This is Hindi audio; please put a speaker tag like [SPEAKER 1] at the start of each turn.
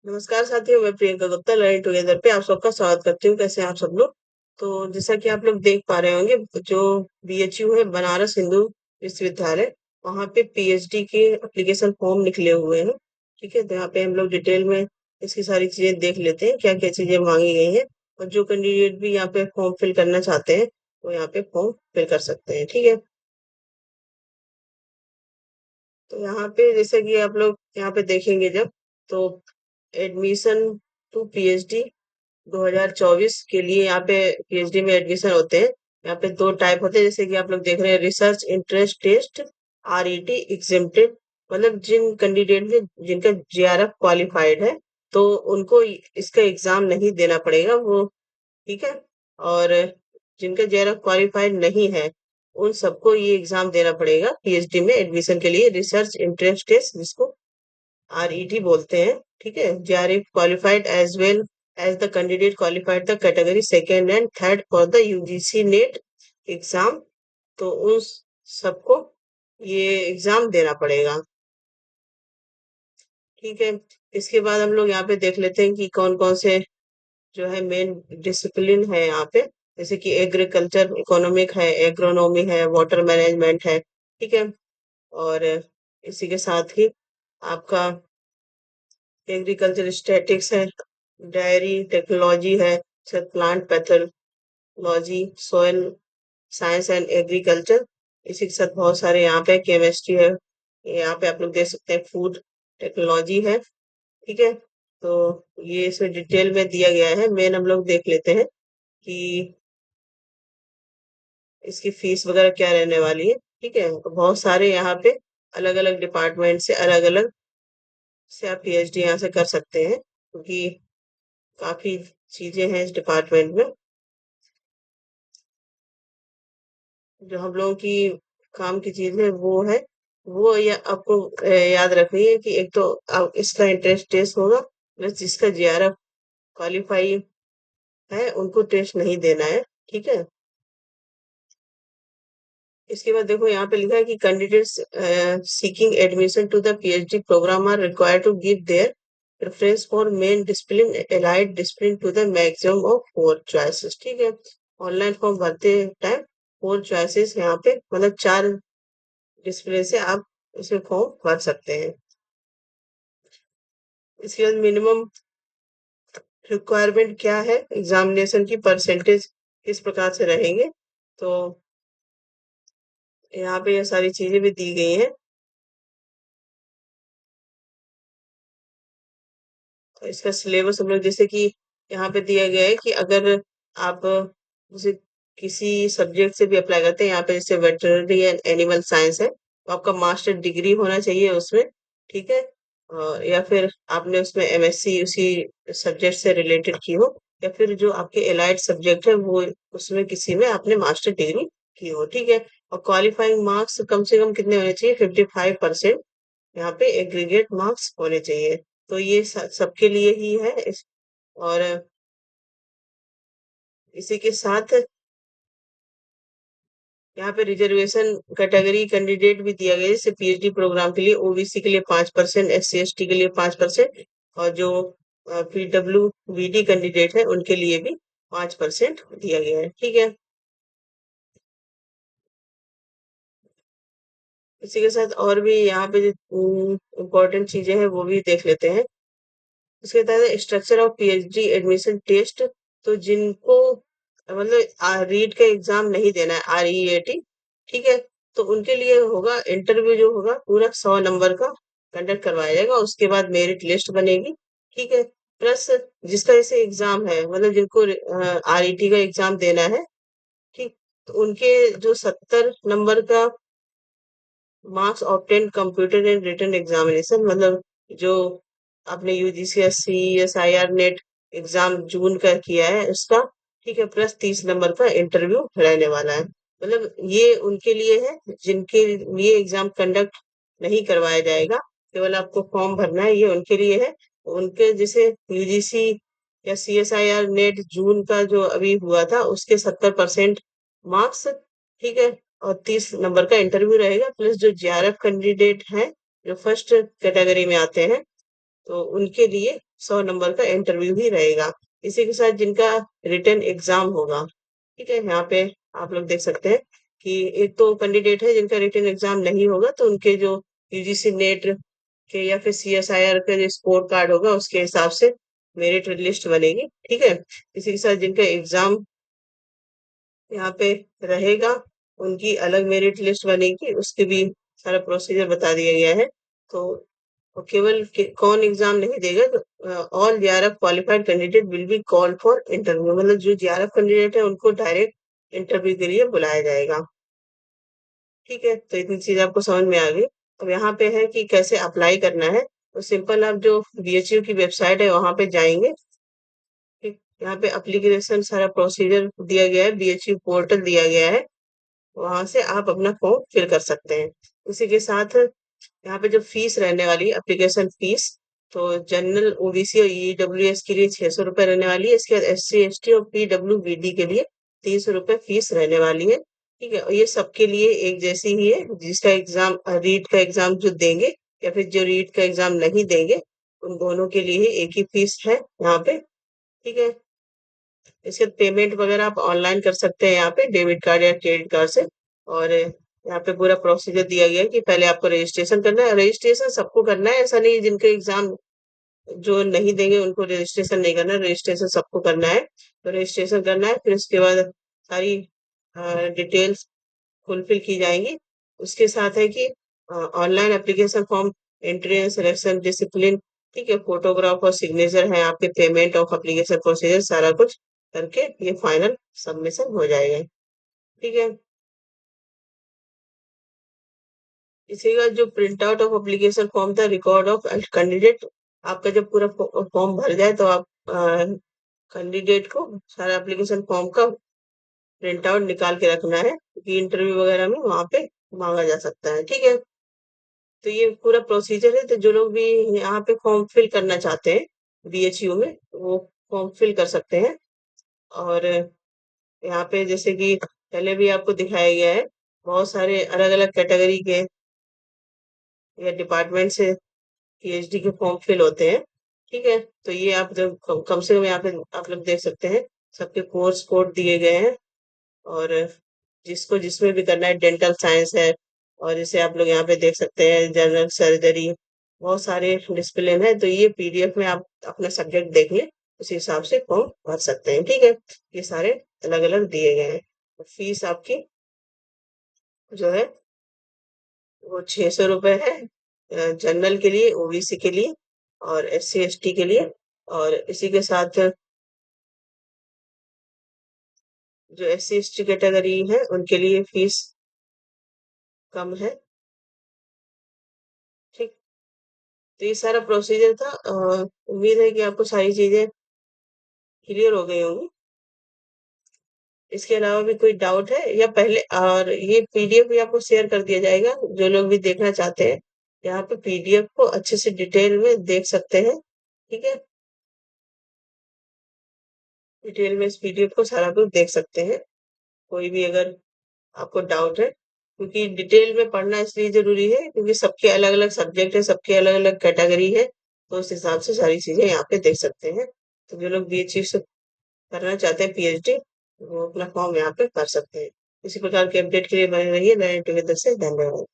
[SPEAKER 1] नमस्कार साथियों, मैं प्रियंका गुप्ता लर्निंग टुगेदर पे आप सबका स्वागत करती हूँ। कैसे हैं आप सब लोग? तो जैसा कि आप लोग देख पा रहे होंगे, जो बीएचयू है बनारस हिंदू विश्वविद्यालय, वहाँ पे पीएचडी के एप्लीकेशन फॉर्म निकले हुए हैं। ठीक है, तो यहाँ पे हम लोग डिटेल में इसकी सारी चीजें देख लेते हैं, क्या क्या चीजें मांगी गई हैं। और जो कैंडिडेट भी यहाँ पे फॉर्म फिल करना चाहते हैं वो यहाँ पे फॉर्म फिल कर सकते हैं। ठीक है, तो यहाँ पे जैसे कि आप लोग यहाँ पे देखेंगे जब, तो एडमिशन टू पीएचडी 2024 के लिए यहाँ पे पीएचडी में एडमिशन होते हैं। यहाँ पे दो टाइप होते हैं, जैसे कि आप लोग देख रहे हैं, research interest test, RET exempted. मतलब जिन कैंडिडेट में जिनका जेआरएफ क्वालिफाइड है, तो उनको इसका एग्जाम नहीं देना पड़ेगा वो। ठीक है, और जिनका जेआरएफ क्वालिफाइड नहीं है, उन सबको ये एग्जाम देना पड़ेगा पीएचडी में एडमिशन के लिए, रिसर्च इंटरेस्ट टेस्ट, जिसको आरईटी बोलते हैं। ठीक है, JRF qualified as well as the candidate qualified the category second and third for the UGC NET exam. तो उन सबको ये एग्जाम देना पड़ेगा। ठीक है, इसके बाद हम लोग यहाँ पे देख लेते हैं कि कौन कौन से जो है मेन डिसिप्लिन है यहाँ पे। जैसे कि एग्रीकल्चर इकोनॉमिक है, एग्रोनॉमी है, वाटर मैनेजमेंट है। ठीक है, और इसी के साथ ही आपका एग्रीकल्चर स्टैटिक्स है, डायरी टेक्नोलॉजी है, plant pathology, soil science and agriculture. इसी के साथ बहुत सारे यहाँ पे केमिस्ट्री है, यहाँ पे आप लोग देख सकते हैं फूड टेक्नोलॉजी है। ठीक है, तो ये इसमें डिटेल में दिया गया है। मेन हम लोग देख लेते हैं कि इसकी फीस वगैरह क्या रहने वाली है। ठीक है, तो बहुत सारे यहाँ पे अलग अलग डिपार्टमेंट से अलग अलग से आप पीएचडी यहाँ से कर सकते हैं, क्योंकि काफी चीजें हैं इस डिपार्टमेंट में। जो हम लोगों की काम की चीज है वो है, वो या आपको याद रखनी है कि एक तो आप इसका इंटरेस्ट टेस्ट होगा, प्लस जिसका जेआरएफ क्वालिफाई है उनको टेस्ट नहीं देना है। ठीक है, इसके बाद देखो यहाँ पे लिखा है कि candidates seeking admission to the PhD programme are required to give their preference for main discipline allied discipline to the maximum of 4 choices. ठीक है, ऑनलाइन फॉर्म भरते टाइम 4 चॉइसेस यहाँ पे, मतलब 4 डिसिप्लिन से आप इसमें फॉर्म भर सकते हैं। इसके बाद मिनिमम रिक्वायरमेंट क्या है, एग्जामिनेशन की परसेंटेज किस प्रकार से रहेंगे, तो यहाँ पे ये सारी चीजें भी दी गई हैं। तो इसका सिलेबस हम लोग जैसे कि यहाँ पे दिया गया है कि अगर आप जैसे किसी सब्जेक्ट से भी अप्लाई करते हैं, यहाँ पे जैसे वेटरनरी एंड एनिमल साइंस है, तो आपका मास्टर डिग्री होना चाहिए उसमें। ठीक है, या फिर आपने उसमें एमएससी उसी सब्जेक्ट से रिलेटेड की हो, या फिर जो आपके एलाइड सब्जेक्ट है वो उसमें किसी में आपने मास्टर डिग्री की हो। ठीक है, और क्वालिफाइंग मार्क्स कम से कम कितने होने चाहिए, 55% यहाँ पे एग्रीगेट मार्क्स होने चाहिए। तो ये सबके लिए ही है और इसी के साथ यहाँ पे रिजर्वेशन कैटेगरी कैंडिडेट भी दिया गया है, जैसे पीएचडी प्रोग्राम के लिए ओबीसी के लिए 5%, एससी एसटी के लिए 5%, और जो पीडब्ल्यू बीडी कैंडिडेट है उनके लिए भी 5% दिया गया है। ठीक है, इसी के साथ और भी यहाँ पे इम्पोर्टेंट चीजें हैं वो भी देख लेते हैं। उसके तहत structure of PhD admission test, तो जिनको मतलब रीट का एग्जाम नहीं देना है, आरईएटी, ठीक है, तो उनके लिए होगा इंटरव्यू, जो होगा पूरा 100 नंबर का कंडक्ट करवाया जाएगा। उसके बाद मेरिट लिस्ट बनेगी। ठीक है, प्लस जिसका जैसे एग्जाम है, मतलब जिनको आरईटी का एग्जाम देना है, ठीक, तो उनके जो 70 नंबर का marks obtain computer and written examination, मतलब जो आपने यूजीसीएससी एसआईआर नेट एग्जाम जून का किया है उसका, ठीक है, प्लस 30 नंबर का इंटरव्यू रहने वाला है। मतलब ये उनके लिए है जिनके लिए एग्जाम कंडक्ट नहीं करवाया जाएगा, केवल आपको फॉर्म भरना है, ये उनके लिए है। उनके जैसे यूजीसी या सीएसआईआर नेट जून का जो अभी हुआ था उसके 70% मार्क्स, ठीक है, और 30 नंबर का इंटरव्यू रहेगा, प्लस जो जेआरएफ कैंडिडेट हैं जो फर्स्ट कैटेगरी में आते हैं, तो उनके लिए 100 नंबर का इंटरव्यू ही रहेगा। इसी के साथ जिनका रिटन एग्जाम होगा, ठीक है, यहाँ पे आप लोग देख सकते हैं कि एक तो कैंडिडेट है जिनका रिटन एग्जाम नहीं होगा, तो उनके जो यूजीसी नेट के या फिर सीएसआईआर का जो स्कोर कार्ड होगा उसके हिसाब से मेरिट लिस्ट बनेगी, ठीक है। इसी के साथ जिनका एग्जाम यहाँ पे रहेगा, उनकी अलग मेरिट लिस्ट बनेगी, उसके भी सारा प्रोसीजर बता दिया गया है। तो केवल कौन एग्जाम नहीं देगा, all JRF qualified candidate will be called for interview, मतलब जो जेआरएफ कैंडिडेट है उनको डायरेक्ट इंटरव्यू के लिए बुलाया जाएगा, ठीक है। तो इतनी चीज आपको समझ में आ गई। अब यहाँ पे है कि कैसे अप्लाई करना है। तो सिंपल आप जो बीएचयू की वेबसाइट है वहां पे जाएंगे, ठीक, यहाँ पे एप्लीकेशन सारा प्रोसीजर दिया गया है, बीएचयू पोर्टल दिया गया है, वहां से आप अपना फॉर्म फिल कर सकते हैं। उसी के साथ यहाँ पे जो फीस रहने वाली है, एप्लीकेशन फीस, तो जनरल ओबीसी और ईडब्ल्यूएस के लिए 600 रुपये रहने वाली है। इसके बाद एससी एसटी और पीडब्ल्यूबीडी के लिए 300 रुपये फीस रहने वाली है, ठीक है। और ये सबके लिए एक जैसी ही है, जिसका एग्जाम रीट का एग्जाम जो देंगे या फिर जो रीट का एग्जाम नहीं देंगे, उन दोनों के लिए ही एक ही फीस है यहाँ पे, ठीक है। इसके पेमेंट वगैरह आप ऑनलाइन कर सकते हैं यहाँ पे डेबिट कार्ड या क्रेडिट कार्ड से। और यहाँ पे पूरा प्रोसीजर दिया गया है कि पहले आपको रजिस्ट्रेशन करना है। रजिस्ट्रेशन सबको करना है, ऐसा नहीं है जिनके एग्जाम जो नहीं देंगे उनको रजिस्ट्रेशन नहीं करना है, रजिस्ट्रेशन सबको करना है। तो रजिस्ट्रेशन करना है, फिर उसके बाद सारी डिटेल्स फुलफिल की जाएंगी। उसके साथ है कि online application form, entrance selection discipline, ठीक है, फोटोग्राफ और सिग्नेचर है, आपके पेमेंट ऑफ एप्लीकेशन प्रोसीजर सारा कुछ करके ये फाइनल सबमिशन हो जाएगा, ठीक है। इसी का जो print out of application form था, रिकॉर्ड ऑफ कैंडिडेट, आपका जब पूरा फॉर्म भर जाए तो आप कैंडिडेट को सारा एप्लीकेशन फॉर्म का प्रिंट आउट निकाल के रखना है, क्योंकि इंटरव्यू वगैरह में वहां पे मांगा जा सकता है, ठीक है। तो ये पूरा प्रोसीजर है। तो जो लोग भी यहाँ पे फॉर्म फिल करना चाहते हैं बीएचयू में, वो फॉर्म फिल कर सकते हैं। और यहाँ पे जैसे कि पहले भी आपको दिखाया गया है, बहुत सारे अलग अलग कैटेगरी के या डिपार्टमेंट से पीएचडी के फॉर्म फिल होते हैं, ठीक है। तो ये आप जब कम से कम यहाँ पे आप लोग देख सकते हैं, सबके कोर्स कोड दिए गए हैं। और जिसको जिसमें भी करना है, डेंटल साइंस है, और जैसे आप लोग यहाँ पे देख सकते हैं जनरल सर्जरी, बहुत सारे डिसिप्लिन है। तो ये पीडीएफ में आप अपना सब्जेक्ट देख लें, उसी हिसाब से फॉर्म भर सकते हैं, ठीक है। ये सारे अलग अलग दिए गए हैं। फीस आपकी जो है वो 600 रुपये है, जनरल के लिए, ओबीसी के लिए और एससी एसटी के लिए। और इसी के साथ जो एससी एसटी कैटेगरी है उनके लिए फीस कम है, ठीक। तो ये सारा प्रोसीजर था। उम्मीद है कि आपको सारी चीजें क्लियर हो गई होंगी। इसके अलावा भी कोई डाउट है या पहले, और ये पीडीएफ भी आपको शेयर कर दिया जाएगा, जो लोग भी देखना चाहते हैं यहाँ पे पीडीएफ को अच्छे से डिटेल में देख सकते हैं, ठीक है। डिटेल में इस पीडीएफ को सारा कुछ देख सकते हैं। कोई भी अगर आपको डाउट है, क्योंकि डिटेल में पढ़ना इसलिए जरूरी है क्योंकि सबके अलग अलग सब्जेक्ट है, सबके अलग अलग कैटेगरी है, तो उस हिसाब से सारी चीजें यहाँ पे देख सकते हैं। तो जो लोग बीएचयू से करना चाहते हैं पीएचडी, वो अपना फॉर्म यहाँ पे भर सकते हैं। इसी प्रकार के अपडेट के लिए बने रहिए नए टुगेदर से। धन्यवाद।